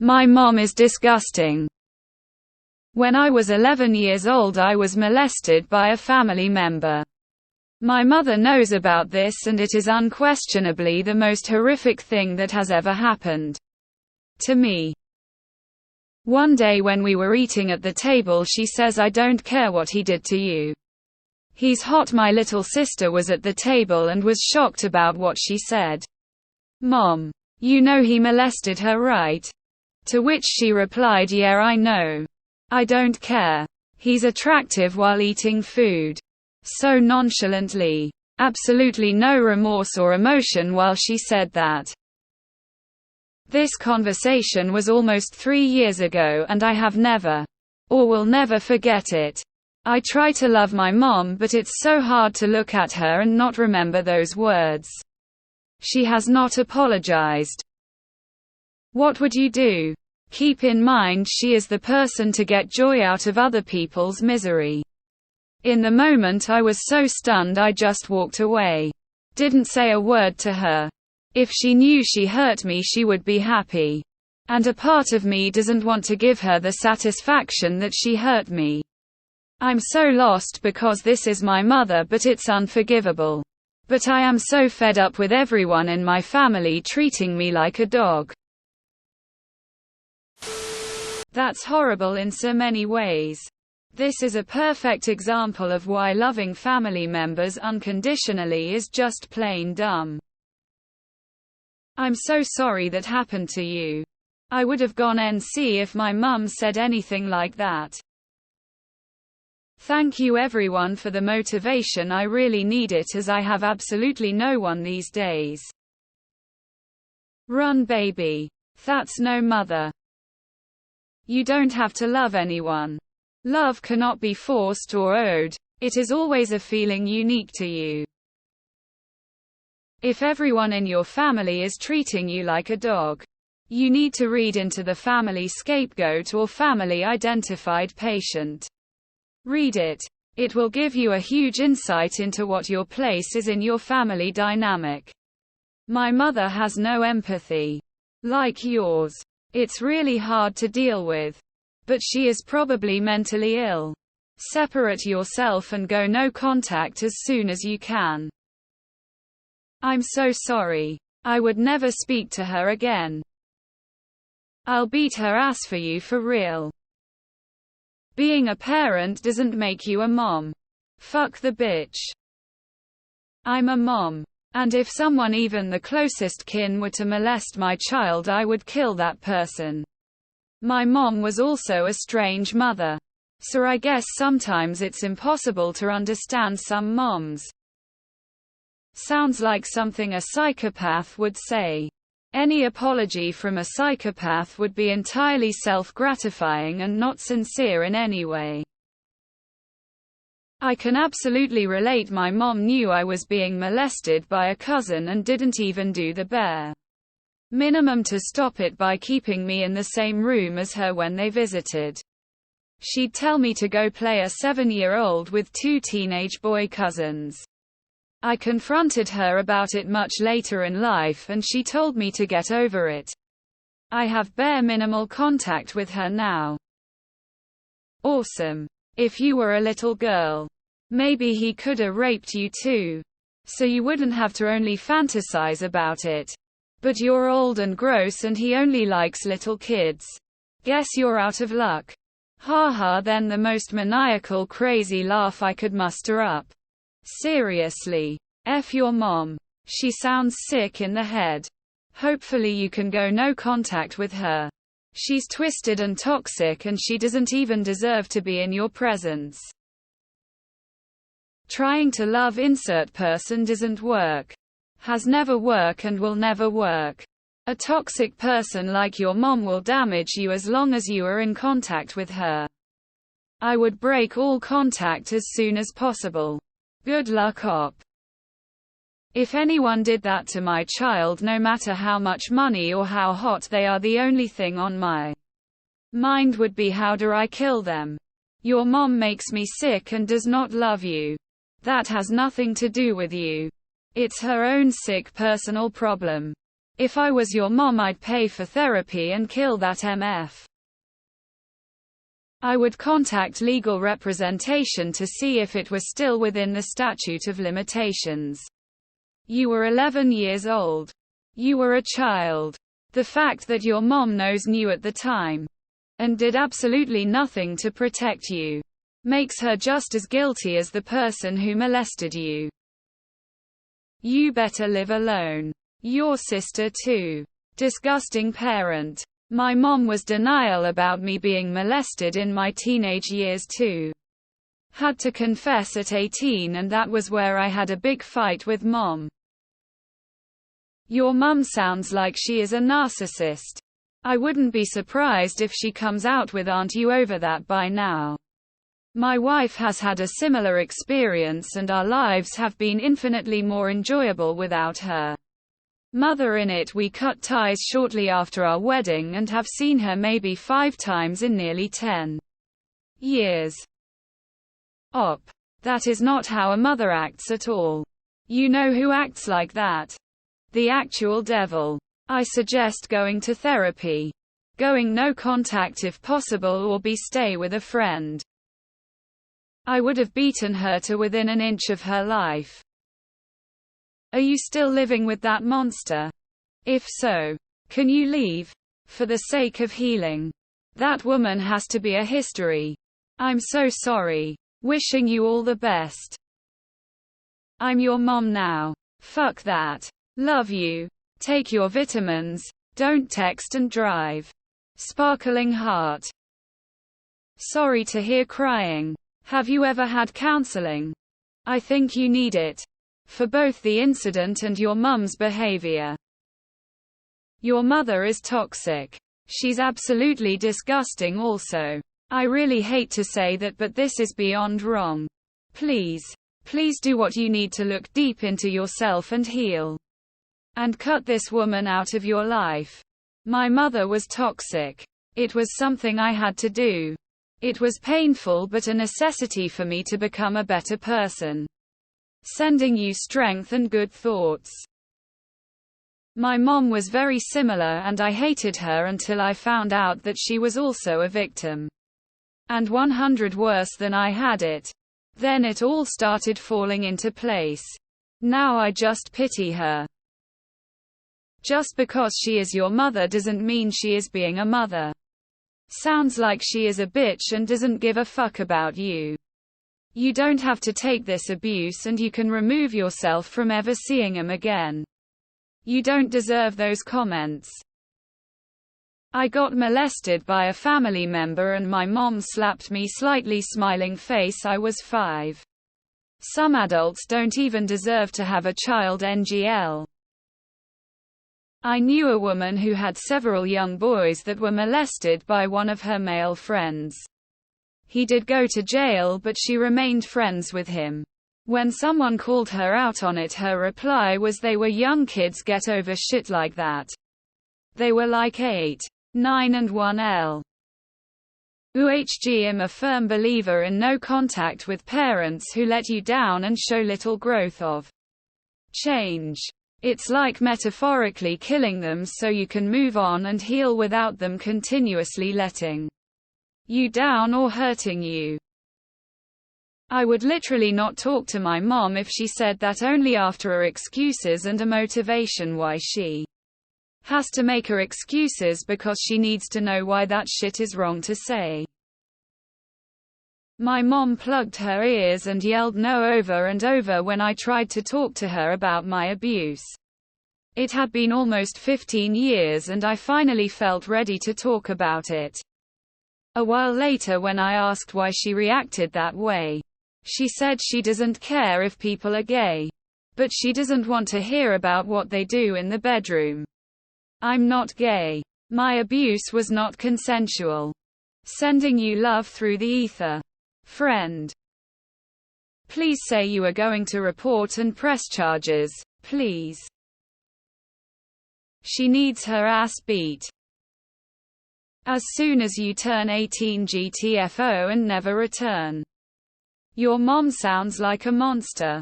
My mom is disgusting. When I was 11 years old, I was molested by a family member. My mother knows about this, and it is unquestionably the most horrific thing that has ever happened to me. One day when we were eating at the table, she says, "I don't care what he did to you. He's hot." My little sister was at the table and was shocked about what she said. "Mom, you know he molested her, right?" To which she replied, "Yeah, I know. I don't care. He's attractive," while eating food. So nonchalantly. Absolutely no remorse or emotion while she said that. This conversation was almost 3 years ago, and I have never, or will never forget it. I try to love my mom, but it's so hard to look at her and not remember those words. She has not apologized. What would you do? Keep in mind, she is the person to get joy out of other people's misery. In the moment I was so stunned I just walked away. Didn't say a word to her. If she knew she hurt me, she would be happy. And a part of me doesn't want to give her the satisfaction that she hurt me. I'm so lost because this is my mother, but it's unforgivable. But I am so fed up with everyone in my family treating me like a dog. That's horrible in so many ways. This is a perfect example of why loving family members unconditionally is just plain dumb. I'm so sorry that happened to you. I would have gone NC if my mum said anything like that. Thank you everyone for the motivation. I really need it, as I have absolutely no one these days. Run, baby. That's no mother. You don't have to love anyone. Love cannot be forced or owed. It is always a feeling unique to you. If everyone in your family is treating you like a dog, you need to read into the family scapegoat or family identified patient. Read it. It will give you a huge insight into what your place is in your family dynamic. My mother has no empathy. Like yours. It's really hard to deal with. But she is probably mentally ill. Separate yourself and go no contact as soon as you can. I'm so sorry. I would never speak to her again. I'll beat her ass for you, for real. Being a parent doesn't make you a mom. Fuck the bitch. I'm a mom. And if someone, even the closest kin, were to molest my child, I would kill that person. My mom was also a strange mother. So I guess sometimes it's impossible to understand some moms. Sounds like something a psychopath would say. Any apology from a psychopath would be entirely self-gratifying and not sincere in any way. I can absolutely relate. My mom knew I was being molested by a cousin and didn't even do the bare minimum to stop it by keeping me in the same room as her when they visited. She'd tell me to go play a 7-year-old with 2 teenage boy cousins. I confronted her about it much later in life, and she told me to get over it. I have bare minimal contact with her now. Awesome. If you were a little girl, maybe he coulda raped you too. So you wouldn't have to only fantasize about it. But you're old and gross and he only likes little kids. Guess you're out of luck. Haha. Then the most maniacal crazy laugh I could muster up. Seriously. F your mom. She sounds sick in the head. Hopefully you can go no contact with her. She's twisted and toxic, and she doesn't even deserve to be in your presence. Trying to love insert person doesn't work. Has never worked and will never work. A toxic person like your mom will damage you as long as you are in contact with her. I would break all contact as soon as possible. Good luck, op. If anyone did that to my child, no matter how much money or how hot they are, the only thing on my mind would be, how do I kill them? Your mom makes me sick and does not love you. That has nothing to do with you. It's her own sick personal problem. If I was your mom, I'd pay for therapy and kill that MF. I would contact legal representation to see if it was still within the statute of limitations. You were 11 years old. You were a child. The fact that your mom knew at the time and did absolutely nothing to protect you makes her just as guilty as the person who molested you. You better live alone. Your sister too. Disgusting parent. My mom was denial about me being molested in my teenage years too. Had to confess at 18, and that was where I had a big fight with mom. Your mum sounds like she is a narcissist. I wouldn't be surprised if she comes out with "Aren't you over that by now?" My wife has had a similar experience, and our lives have been infinitely more enjoyable without her mother in it. We cut ties shortly after our wedding and have seen her maybe 5 times in nearly 10 years. That is not how a mother acts at all. You know who acts like that? The actual devil. I suggest going to therapy. Going no contact if possible, or stay with a friend. I would have beaten her to within an inch of her life. Are you still living with that monster? If so, can you leave? For the sake of healing. That woman has to be a history. I'm so sorry. Wishing you all the best. I'm your mom now. Fuck that. Love you. Take your vitamins. Don't text and drive. Sparkling heart. Sorry to hear crying. Have you ever had counseling? I think you need it. For both the incident and your mum's behavior. Your mother is toxic. She's absolutely disgusting also. I really hate to say that, but this is beyond wrong. Please do what you need to look deep into yourself and heal. And cut this woman out of your life. My mother was toxic. It was something I had to do. It was painful, but a necessity for me to become a better person. Sending you strength and good thoughts. My mom was very similar, and I hated her until I found out that she was also a victim. And 100 worse than I had it. Then it all started falling into place. Now I just pity her. Just because she is your mother doesn't mean she is being a mother. Sounds like she is a bitch and doesn't give a fuck about you. You don't have to take this abuse, and you can remove yourself from ever seeing him again. You don't deserve those comments. I got molested by a family member and my mom slapped me slightly smiling face. I was 5. Some adults don't even deserve to have a child. NGL. I knew a woman who had several young boys that were molested by one of her male friends. He did go to jail, but she remained friends with him. When someone called her out on it, her reply was, "They were young kids, get over shit like that. They were like 8, 9 and 1L. UHG. I'm a firm believer in no contact with parents who let you down and show little growth of change. It's like metaphorically killing them so you can move on and heal without them continuously letting you down or hurting you." I would literally not talk to my mom if she said that, only after her excuses and a motivation why she has to make her excuses, because she needs to know why that shit is wrong to say. My mom plugged her ears and yelled no over and over when I tried to talk to her about my abuse. It had been almost 15 years and I finally felt ready to talk about it. A while later, when I asked why she reacted that way, she said she doesn't care if people are gay, but she doesn't want to hear about what they do in the bedroom. I'm not gay. My abuse was not consensual. Sending you love through the ether. Friend. Please say you are going to report and press charges, please. She needs her ass beat. As soon as you turn 18, GTFO and never return. Your mom sounds like a monster.